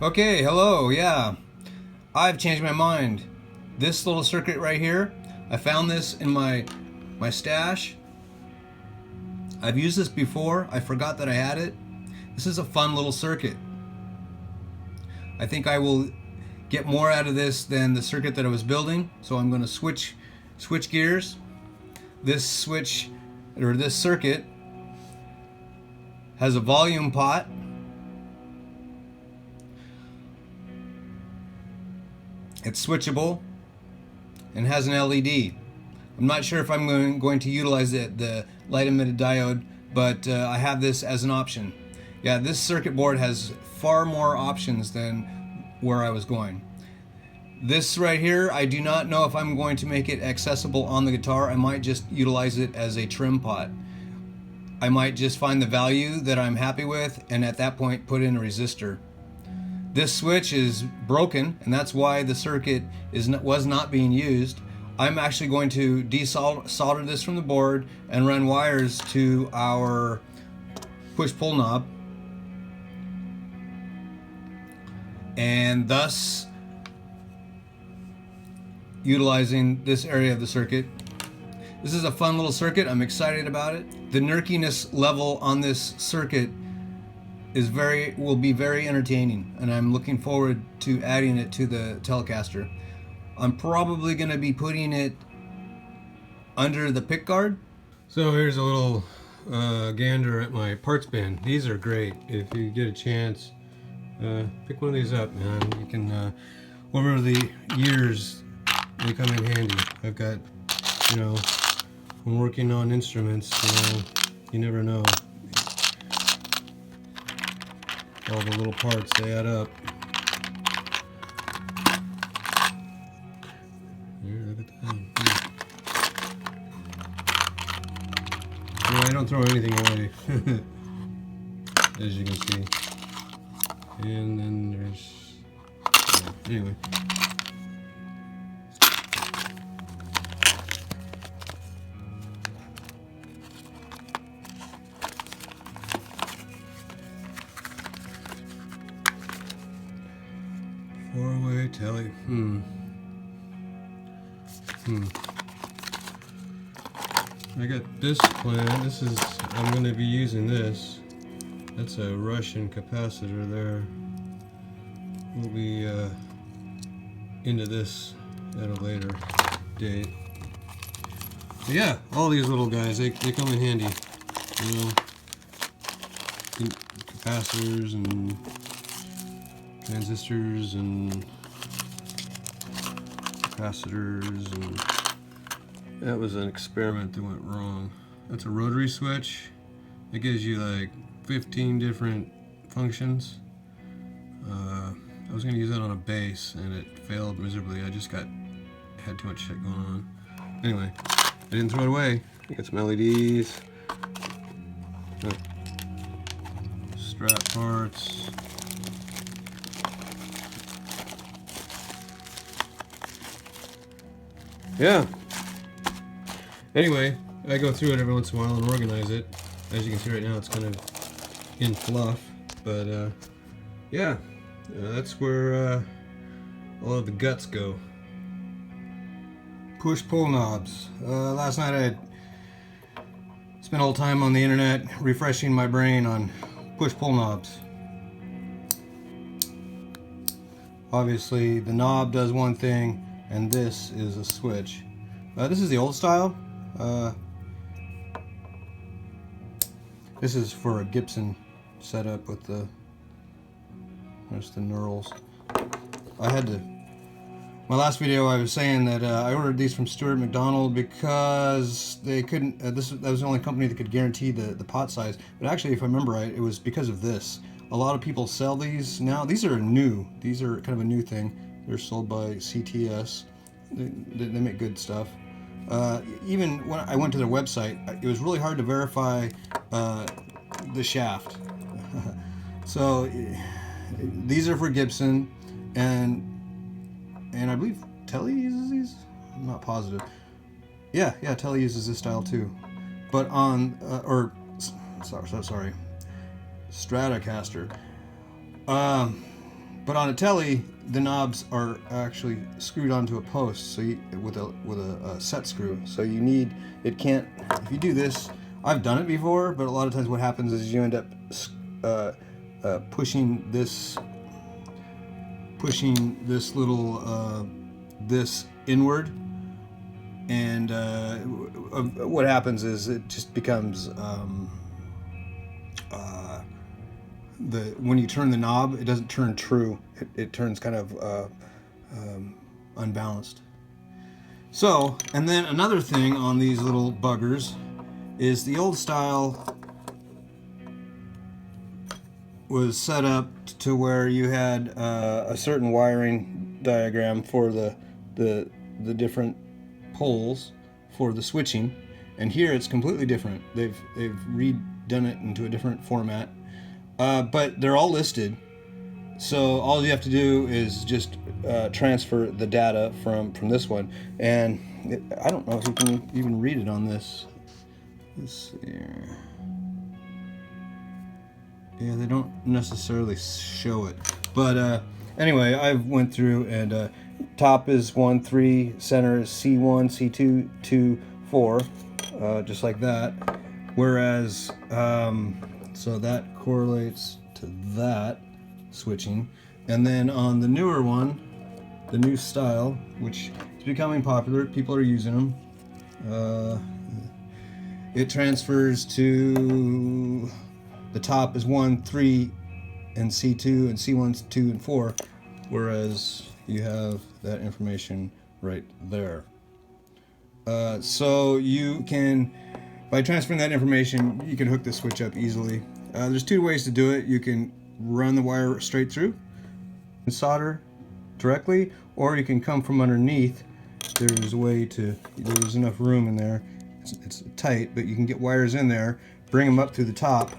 Okay, hello, yeah. I've changed my mind. This little circuit right here, I found this in my stash. I've used this before. I forgot that I had it. This is a fun little circuit. I think I will get more out of this than the circuit that I was building, so I'm going to switch gears. This circuit has a volume pot. It's switchable and has an LED. I'm not sure if I'm going to utilize the light emitted diode, but I have this as an option. Yeah, this circuit board has far more options than where I was going. This right here, I do not know if I'm going to make it accessible on the guitar. I might just utilize it as a trim pot. I might just find the value that I'm happy with and at that point put in a resistor. This switch is broken, and that's why the circuit was not being used. I'm actually going to desolder this from the board and run wires to our push-pull knob, and thus utilizing this area of the circuit. This is a fun little circuit. I'm excited about it. The nerkiness level on this circuit will be very entertaining, and I'm looking forward to adding it to the Telecaster. I'm probably going to be putting it under the pick guard. So here's a little gander at my parts bin. These are great. If you get a chance, pick one of these up, man. You can, over the years, they come in handy. I've got, when working on instruments, you never know. All the little parts, they add up. Here, look at that. Yeah, I don't throw anything away, as you can see. And then there's... anyway. Four-way telly. I got this plan. I'm going to be using this. That's a Russian capacitor there. We'll be into this at a later date. But yeah, all these little guys, they come in handy. Capacitors and transistors and capacitors, and that was an experiment that went wrong. That's a rotary switch. It gives you like 15 different functions. I was going to use that on a bass and it failed miserably. I just had too much shit going on. Anyway, I didn't throw it away. I got some LEDs, strap parts. Yeah. Anyway, I go through it every once in a while and organize it. As you can see right now, it's kind of in fluff. But yeah, that's where all of the guts go. Push-pull knobs. Last night I had spent a little time on the internet refreshing my brain on push-pull knobs. Obviously, the knob does one thing, and this is a switch. This is the old style. This is for a Gibson setup with there's the knurls. My last video I was saying that I ordered these from Stuart McDonald because they couldn't, that was the only company that could guarantee the pot size. But actually, if I remember right, it was because of this. A lot of people sell these now. These are new. These are kind of a new thing. They're sold by CTS. They make good stuff. Even when I went to their website, it was really hard to verify the shaft. So these are for Gibson, and I believe Tele uses these. I'm not positive. Yeah, Tele uses this style too. But on Stratocaster. But But on a Tele, the knobs are actually screwed onto a post, so with a set screw. So you need, it can't, if you do this, I've done it before, but a lot of times what happens is you end up pushing this little this inward, and what happens is it just becomes when you turn the knob, it doesn't turn true. It turns kind of unbalanced. So, and then another thing on these little buggers is the old style was set up to where you had a certain wiring diagram for the different poles for the switching, and here it's completely different. They've redone it into a different format, but they're all listed. So all you have to do is just transfer the data from this one, and I don't know if you can even read it on this. Let's see here. Yeah, they don't necessarily show it, but anyway, I went through, and top is 1, 3, center is C1, C2, 2, 4, just like that. Whereas, so that correlates to that switching. And then on the newer one, the new style, which is becoming popular, people are using them, it transfers to the top is 1, 3, and C2, and C1, 2, and 4, whereas you have that information right there. So you can, by transferring that information, you can hook the switch up easily. There's two ways to do it. You can run the wire straight through and solder directly, or you can come from underneath. There's a way to, there's enough room in there. It's tight, but you can get wires in there, bring them up through the top,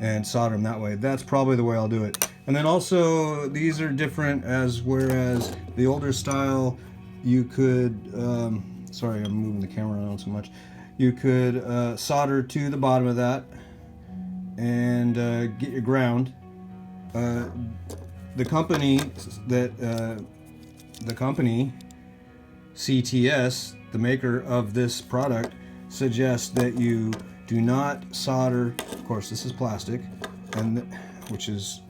and solder them that way. That's probably the way I'll do it. And then also, these are different, as whereas the older style, you could, sorry, I'm moving the camera around so much. You could solder to the bottom of that and get your ground. The company CTS, the maker of this product, suggests that you do not solder. Of course, this is plastic, and which is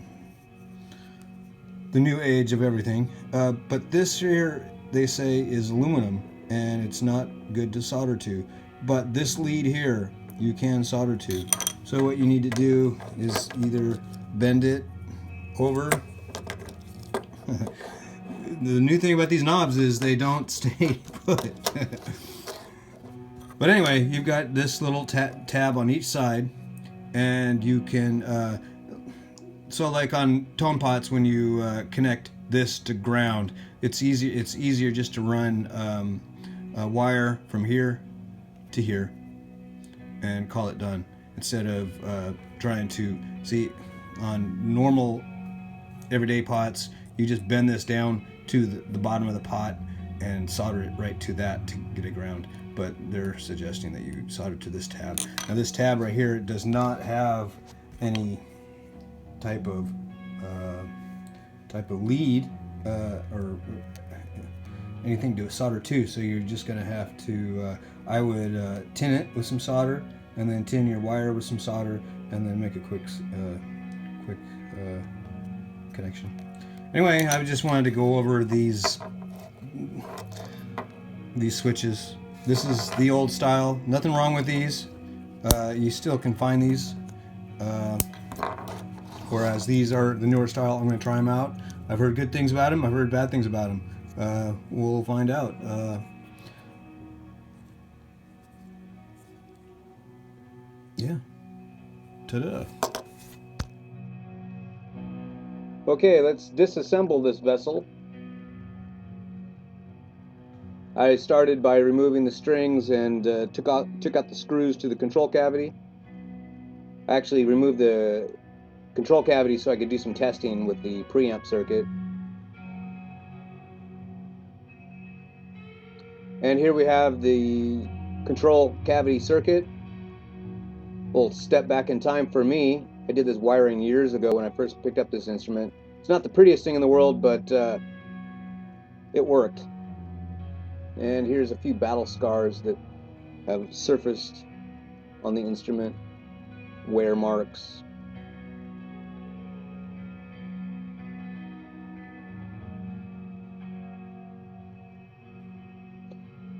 the new age of everything. But this here, they say, is aluminum, and it's not good to solder to. But this lead here, you can solder to. So what you need to do is either bend it over. The new thing about these knobs is they don't stay put. But anyway, you've got this little tab on each side, and you can, so like on tone pots, when you connect this to ground, it's easier just to run a wire from here to here and call it done, instead of trying to, see, on normal everyday pots, you just bend this down to the bottom of the pot and solder it right to that to get it ground. But they're suggesting that you solder to this tab. Now this tab right here does not have any type of lead or anything to solder to, so you're just going to have to, I would tin it with some solder, and then tin your wire with some solder, and then make a quick connection. Anyway, I just wanted to go over these switches. This is the old style. Nothing wrong with these. You still can find these. Whereas these are the newer style. I'm going to try them out. I've heard good things about them. I've heard bad things about them. We'll find out. Yeah. Ta-da. Okay, let's disassemble this vessel. I started by removing the strings and took out the screws to the control cavity. I actually removed the control cavity so I could do some testing with the preamp circuit. And here we have the control cavity circuit. We'll step back in time for me. I did this wiring years ago when I first picked up this instrument. It's not the prettiest thing in the world, but it worked. And here's a few battle scars that have surfaced on the instrument, wear marks.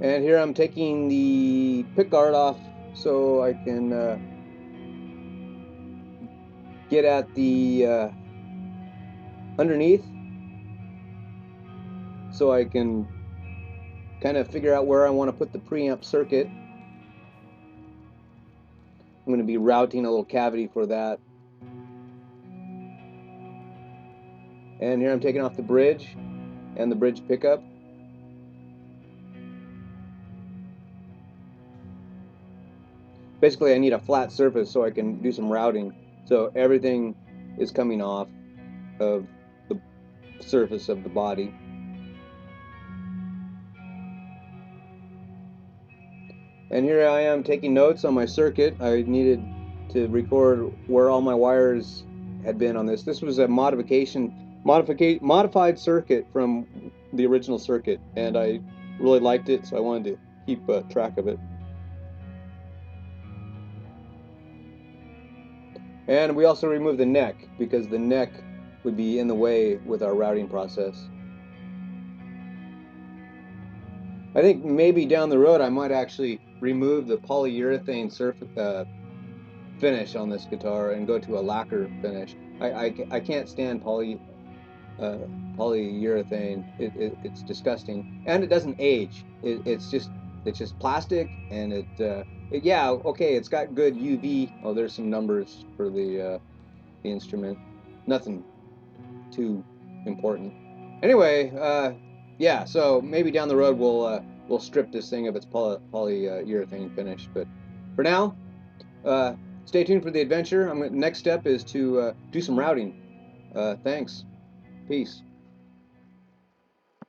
And here I'm taking the pickguard off so I can get at the underneath, so I can kind of figure out where I want to put the preamp circuit. I'm going to be routing a little cavity for that. And here I'm taking off the bridge and the bridge pickup. Basically, I need a flat surface so I can do some routing. So everything is coming off of the surface of the body. And here I am taking notes on my circuit. I needed to record where all my wires had been on this. This was a modified circuit from the original circuit, and I really liked it, so I wanted to keep track of it. And we also removed the neck, because the neck would be in the way with our routing process. I think maybe down the road I might actually remove the polyurethane finish on this guitar and go to a lacquer finish. I can't stand polyurethane. It's disgusting, and it doesn't age. It's just plastic, and yeah, okay, it's got good UV. Oh, there's some numbers for the instrument. Nothing too important. Anyway, yeah, so maybe down the road we'll strip this thing of its polyurethane finish. But for now, stay tuned for the adventure. Next step is to do some routing. Thanks. Peace.